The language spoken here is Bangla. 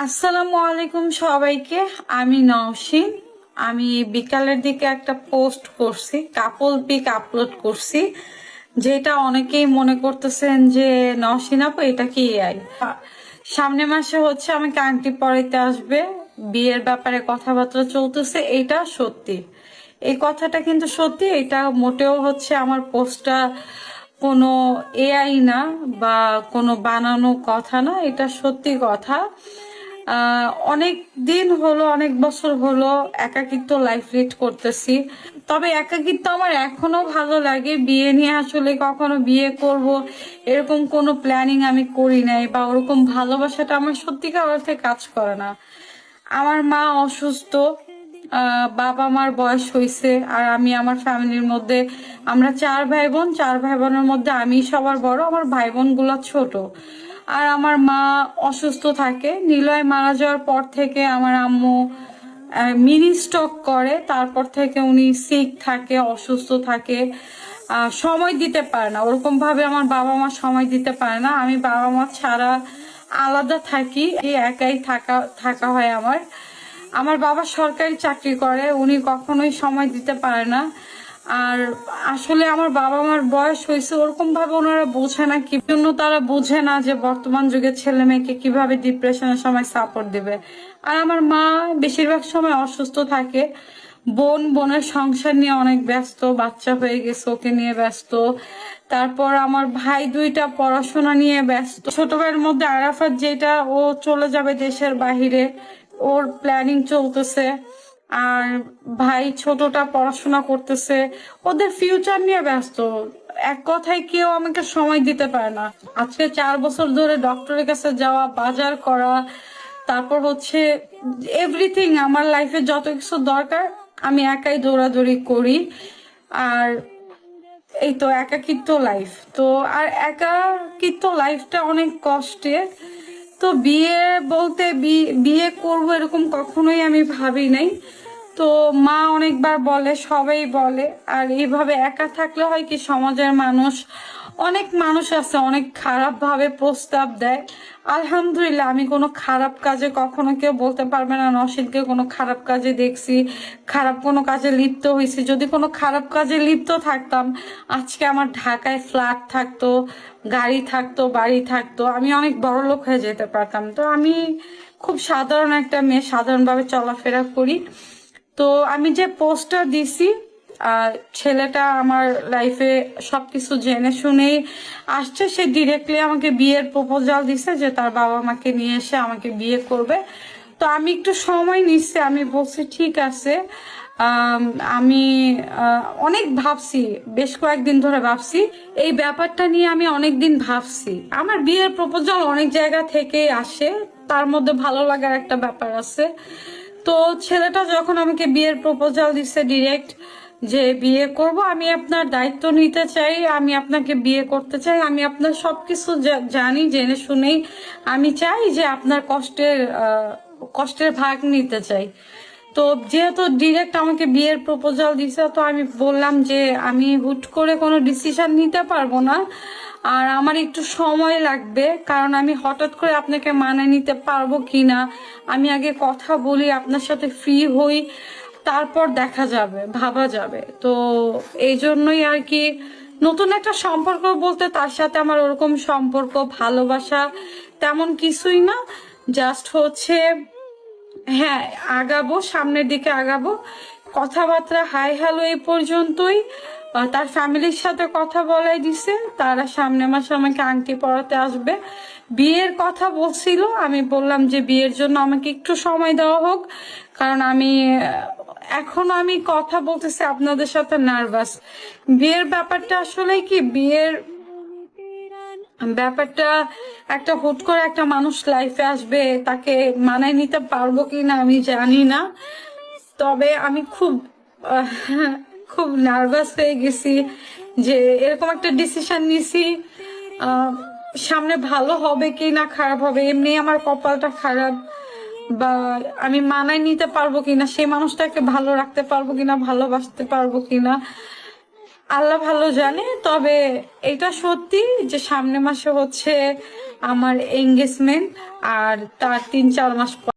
আসসালামু আলাইকুম সবাইকে। আমি নওশিন। আমি বিকালের দিকে একটা পোস্ট করছি, কাপল পিক আপলোড করছি, যেটা অনেকেই মনে করতেছেন যে নওশিন আপু এটা কি এআই। সামনে মাসে হচ্ছে আমাকে আংটি পরাইতে আসবে, বিয়ের ব্যাপারে কথাবার্তা চলতেছে, এটা সত্যি। এই কথাটা কিন্তু সত্যি, এটা মোটেও হচ্ছে আমার পোস্টটা কোনো এআই না বা কোনো বানানো কথা না, এটা সত্যি কথা। অনেক দিন হলো, অনেক বছর হলো একাকিত্ব লাইফ লিড করতেছি। তবে একাকিত্ব আমার এখনো ভালো লাগে। বিয়ে নিয়ে আসলে কখনো বিয়ে করব এরকম কোনো প্ল্যানিং আমি করি নাই, বা ওরকম ভালোবাসাটা আমার সত্যিকার অর্থে কাজ করে না। আমার মা অসুস্থ, বাবা মার বয়স হয়েছে, আর আমি আমার ফ্যামিলির মধ্যে আমরা চার ভাই বোন, চার ভাই বোনের মধ্যে আমি সবার বড়, আমার ভাই বোন গুলো ছোট। আর আমার মা অসুস্থ থাকে। নিলয় মারা যাওয়ার পর থেকে আমার আম্মু মিনি স্ট্রোক করে, তারপর থেকে উনি সিক থাকে, অসুস্থ থাকে, সময় দিতে পারে না ওরকম ভাবে। আমার বাবা মা সময় দিতে পারে না, আমি বাবা মা ছাড়া আলাদা থাকি, একাই থাকা থাকা হয় আমার। আমার বাবা সরকারি চাকরি করে, উনি কখনোই সময় দিতে পারে না। আর আসলে আমার বাবা মার বয়স হয়েছে, ওরকম ভাবে ওনারা বোঝে না, কি জন্য তারা বোঝে না যে বর্তমান যুগের ছেলে মেয়েকে কিভাবে ডিপ্রেশনের সময় সাপোর্ট দিবে। আর আমার মা বেশিরভাগ সময় অসুস্থ থাকে। বোনের সংসার নিয়ে অনেক ব্যস্ত, বাচ্চা হয়ে গেছে ওকে নিয়ে ব্যস্ত। তারপর আমার ভাই দুইটা পড়াশোনা নিয়ে ব্যস্ত। ছোট ভাইয়ের মধ্যে আরাফাত, যেটা ও চলে যাবে দেশের বাহিরে, ওর প্ল্যানিং চলতেছে। আর ভাই ছোটটা পড়াশোনা করতেছে, ওদের ফিউচার নিয়ে ব্যস্ত। এক কথায় কেউ আমাকে সময় দিতে পারে না। আজকে 4 বছর ধরে ডক্টরের কাছে যাওয়া, বাজার করা, তারপর হচ্ছে এভরিথিং, আমার লাইফে যত কিছু দরকার আমি একাই দৌড়াদৌড়ি করি। আর এই তো একাকিত্ব লাইফ তো। আর একাকিত্ব লাইফটা অনেক কষ্টের। তো বিয়ে বলতে বিয়ে করব এরকম কখনোই আমি ভাবি নাই। তো মা অনেকবার বলে, সবাই বলে। আর এইভাবে একা থাকলে হয় কি, সমাজের মানুষ, অনেক মানুষ আছে অনেক খারাপ ভাবে প্রস্তাব দেয়। আলহামদুলিল্লাহ আমি কোনো খারাপ কাজে, কখনো কেউ বলতে পারবে না নওশিনকে কোনো খারাপ কাজে দেখছি, খারাপ কোনো কাজে লিপ্ত হয়েছি। যদি কোনো খারাপ কাজে লিপ্ত থাকতাম, আজকে আমার ঢাকায় ফ্ল্যাট থাকতো, গাড়ি থাকতো, বাড়ি থাকতো, আমি অনেক বড় লোক হয়ে যেতে পারতাম। তো আমি খুব সাধারণ একটা মেয়ে, সাধারণভাবে চলাফেরা করি। তো আমি যে পোস্টটা দিছি, ছেলেটা আমার লাইফে সবকিছু জেনে শুনেই আসছে। সে ডিরেক্টলি আমাকে বিয়ের প্রপোজাল দিছে যে তার বাবা মাকে নিয়ে এসে আমাকে বিয়ে করবে। তো আমি একটু সময় নিচ্ছি, আমি বলছি ঠিক আছে। আমি অনেক ভাবছি, বেশ কয়েকদিন ধরে ভাবছি এই ব্যাপারটা নিয়ে। আমি অনেক দিন ভাবছি। আমার বিয়ের প্রপোজাল অনেক জায়গা থেকে আসে, তার মধ্যে ভালো লাগার একটা ব্যাপার আছে। তো ছেলেটা যখন আমাকে বিয়ের প্রপোজাল দিচ্ছে ডিরেক্ট, যে বিয়ে করব, আমি আপনার দায়িত্ব নিতে চাই, আমি আপনাকে বিয়ে করতে চাই, আমি আপনার সবকিছু জানি, জেনে শুনেই আমি চাই যে আপনার কষ্টের ভাগ নিতে চাই। তো যেহেতু ডিরেক্ট আমাকে বিয়ের প্রপোজাল দিছে, তো আমি বললাম যে আমি হুট করে কোনো ডিসিশন নিতে পারবো না, আর আমার একটু সময় লাগবে, কারণ আমি হঠাৎ করে আপনাকে মানে নিতে পারবো কিনা, আমি আগে কথা বলি, আপনার সাথে ফ্রি হই, তারপর দেখা যাবে, ভাবা যাবে। তো এই জন্যই আর কি, নতুন একটা সম্পর্ক বলতে তার সাথে আমার ওরকম সম্পর্ক ভালোবাসা তেমন কিছুই না। জাস্ট হচ্ছে, হ্যাঁ, আগাবো, সামনের দিকে আগাবো। কথাবার্তা হাই হ্যালো এই পর্যন্তই। তার ফ্যামিলির সাথে কথা বলাই দিছে, তারা সামনে মাসে আমাকে আংটি পরাতে আসবে। বিয়ের কথা বলছিল, আমি বললাম যে বিয়ের জন্য আমাকে একটু সময় দেওয়া হোক, কারণ আমি এখন আমি কথা বলতেছি আপনাদের সাথে নার্ভাস। বিয়ের ব্যাপারটা আসলে কি, বিয়ের ব্যাপারটা একটা হুট করে একটা মানুষ লাইফে আসবে, তাকে মানায় নিতে পারবো কিনা আমি জানি না। তবে আমি খুব আহ, খুব নার্ভাস হয়ে গেছি যে এরকম একটা ডিসিশন নিছি। আহ, সামনে ভালো হবে কি না খারাপ হবে, এমনি আমার কপালটা খারাপ, বা আমি মানায় নিতে পারবো কিনা, সেই মানুষটাকে ভালো রাখতে পারবো কিনা, ভালোবাসতে পারবো কিনা, আল্লাহ ভালো জানে। তবে এটা সত্যি যে সামনে মাসে হচ্ছে আমার এঙ্গেজমেন্ট আর তার 3-4 মাস